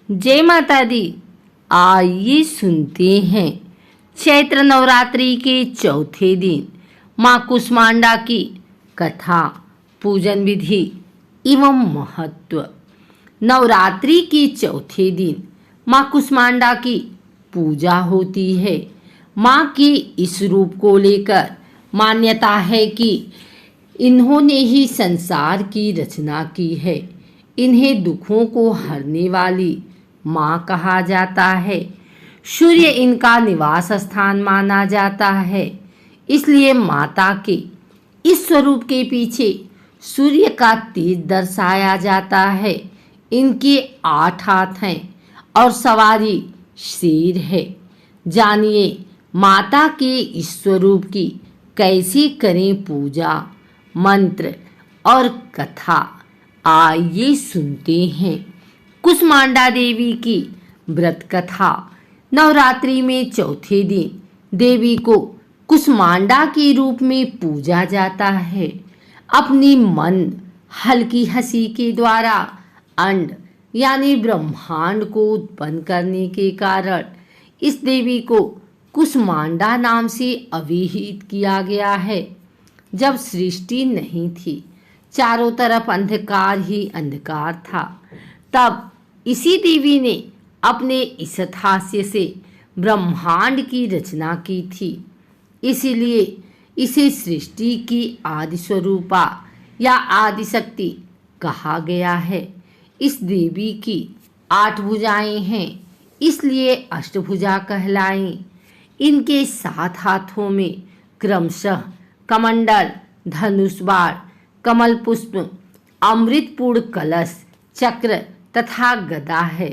जय माता दी। आइए सुनते हैं चैत्र नवरात्रि के चौथे दिन माँ कुष्मांडा की कथा, पूजन विधि एवं महत्व। नवरात्रि के चौथे दिन माँ कुष्मांडा की पूजा होती है। माँ के इस रूप को लेकर मान्यता है कि इन्होंने ही संसार की रचना की है। इन्हें दुखों को हरने वाली माँ कहा जाता है। सूर्य इनका निवास स्थान माना जाता है, इसलिए माता के इस स्वरूप के पीछे सूर्य का तेज दर्शाया जाता है। इनके 8 हाथ हैं और सवारी शेर है। जानिए माता के इस स्वरूप की कैसे करें पूजा, मंत्र और कथा। आइए सुनते हैं कुष्मांडा देवी की व्रत कथा। नवरात्रि में चौथे दिन देवी को कुष्मांडा के रूप में पूजा जाता है। अपनी मंद हल्की हंसी के द्वारा अंड यानी ब्रह्मांड को उत्पन्न करने के कारण इस देवी को कुष्मांडा नाम से अभिहित किया गया है। जब सृष्टि नहीं थी, चारों तरफ अंधकार ही अंधकार था, तब इसी देवी ने अपने इस हास्य से ब्रह्मांड की रचना की थी। इसीलिए इसे सृष्टि की आदि स्वरूपा या आदि शक्ति कहा गया है। इस देवी की 8 भुजाएं हैं, इसलिए अष्टभुजा कहलाई। इनके 7 हाथों में क्रमशः कमंडल, धनुष बाण, कमल पुष्प, अमृतपूर्ण कलश, चक्र तथा गदा है।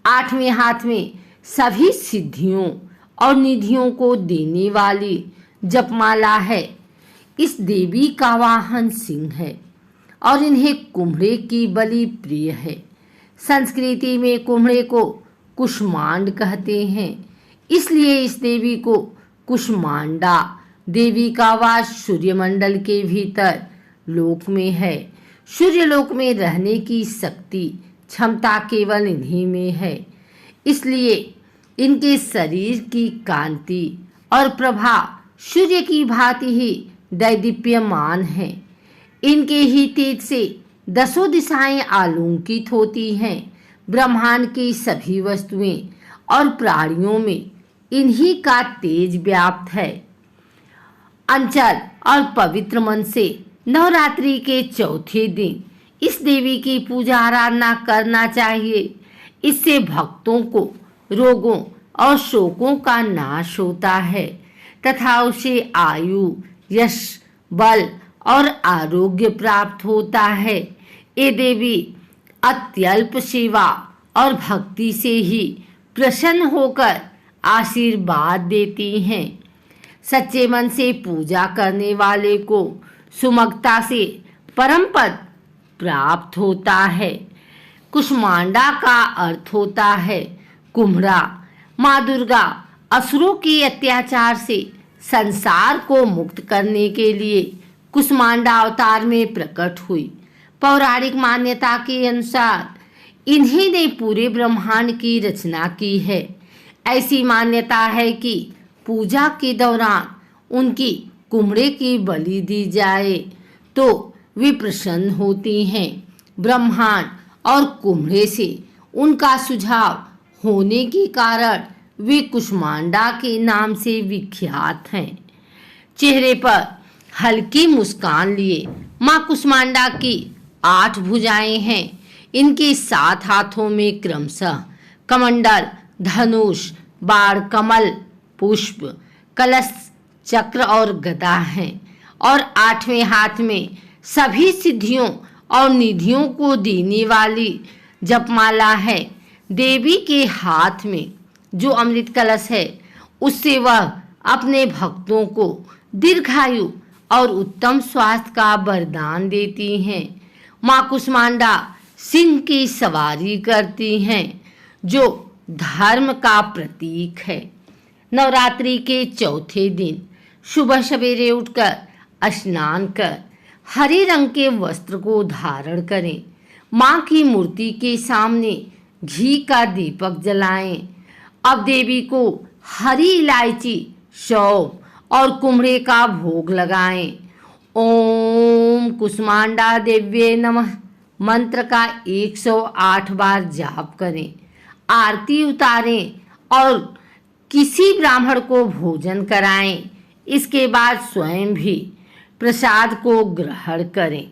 8वें हाथ में सभी सिद्धियों और निधियों को देने वाली जपमाला है। इस देवी का वाहन सिंह है और इन्हें कुम्हड़े की बलि प्रिय है। संस्कृति में कुम्हड़े को कुष्मांड कहते हैं, इसलिए इस देवी को कुष्मांडा देवी का वास सूर्यमंडल के भीतर लोक में है। सूर्यलोक में रहने की शक्ति क्षमता केवल इन्हीं में है, इसलिए इनके शरीर की कांति और प्रभा सूर्य की भांति ही दैदीप्यमान है। इनके ही तेज से 10 दिशाएं आलोकित होती हैं। ब्रह्मांड की सभी वस्तुएं और प्राणियों में इन्हीं का तेज व्याप्त है। अंचल और पवित्र मन से नवरात्रि के चौथे दिन इस देवी की पूजा आराधना करना चाहिए। इससे भक्तों को रोगों और शोकों का नाश होता है तथा उसे आयु, यश, बल और आरोग्य प्राप्त होता है। ये देवी अत्यल्प सेवा और भक्ति से ही प्रसन्न होकर आशीर्वाद देती हैं। सच्चे मन से पूजा करने वाले को सुमगता से परम पद प्राप्त होता है। कुष्मांडा का अर्थ होता है कुम्हड़ा। माँ दुर्गा असुरों के अत्याचार से संसार को मुक्त करने के लिए कुष्मांडा अवतार में प्रकट हुई। पौराणिक मान्यता के अनुसार इन्हीं ने पूरे ब्रह्मांड की रचना की है। ऐसी मान्यता है कि पूजा के दौरान उनकी कुम्हड़े की बलि दी जाए तो वे प्रसन्न होती हैं। ब्रह्मांड और कुम्हड़े से उनका सुझाव होने के कारण वे कुष्मांडा के नाम से विख्यात हैं। चेहरे पर हल्की मुस्कान लिए माँ कुष्मांडा की 8 भुजाएं हैं। इनके 7 हाथों में क्रमशः कमंडल, धनुष, बाण, कमल, पुष्प, कलश, चक्र और गदा हैं और 8वें हाथ में सभी सिद्धियों और निधियों को देने वाली जपमाला है। देवी के हाथ में जो अमृत कलश है, उससे वह अपने भक्तों को दीर्घायु और उत्तम स्वास्थ्य का वरदान देती हैं। माँ कुष्मांडा सिंह की सवारी करती हैं, जो धर्म का प्रतीक है। नवरात्रि के चौथे दिन सुबह सवेरे उठकर स्नान कर हरे रंग के वस्त्र को धारण करें। माँ की मूर्ति के सामने घी का दीपक जलाएं। अब देवी को हरी इलायची, सौंफ और कुम्हड़े का भोग लगाएं। ओम कुष्मांडा देव्ये नमः मंत्र का 108 बार जाप करें। आरती उतारें और किसी ब्राह्मण को भोजन कराएं। इसके बाद स्वयं भी प्रसाद को ग्रहण करें।